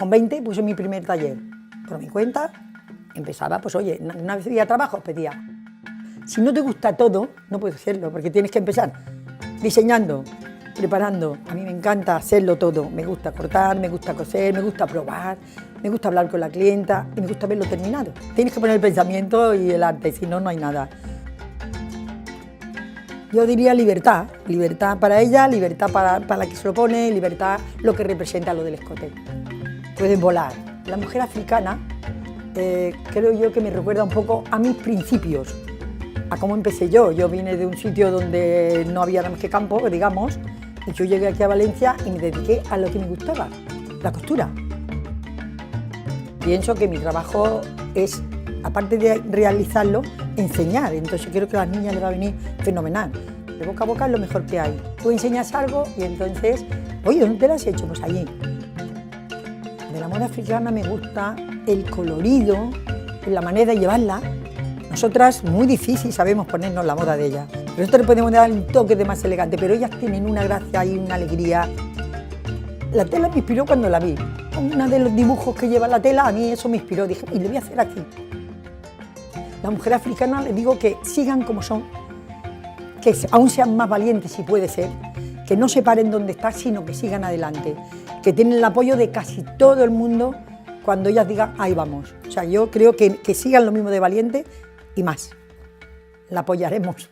con 20 puse mi primer taller. Por mi cuenta empezaba, pues oye, una vez había trabajo, pedía. Si no te gusta todo, no puedes hacerlo, porque tienes que empezar diseñando, preparando. A mí me encanta hacerlo todo. Me gusta cortar, me gusta coser, me gusta probar, me gusta hablar con la clienta y me gusta verlo terminado. Tienes que poner el pensamiento y el arte, si no, no hay nada. Yo diría libertad, libertad para ella, libertad para la que se lo pone, libertad lo que representa lo del escote. Puedes volar. La mujer africana creo yo que me recuerda un poco a mis principios, a cómo empecé yo. Yo vine de un sitio donde no había nada más que campo, digamos, y yo llegué aquí a Valencia y me dediqué a lo que me gustaba, la costura. Pienso que mi trabajo es, aparte de realizarlo, enseñar. Entonces yo creo que a las niñas les va a venir fenomenal. De boca a boca es lo mejor que hay. Tú enseñas algo y entonces, oye, ¿dónde te lo has hecho? Pues allí. De la moda africana me gusta el colorido, la manera de llevarla. Nosotras, muy difícil, sabemos ponernos la moda de ellas. Nosotros le podemos dar un toque de más elegante, pero ellas tienen una gracia y una alegría. La tela me inspiró cuando la vi. Uno de los dibujos que lleva la tela, a mí eso me inspiró. Dije, y le voy a hacer así. La mujer africana, les digo que sigan como son, que aún sean más valientes si puede ser, que no se paren donde están, sino que sigan adelante, que tienen el apoyo de casi todo el mundo cuando ellas digan, ahí vamos. O sea, yo creo que sigan lo mismo de valiente y más. La apoyaremos.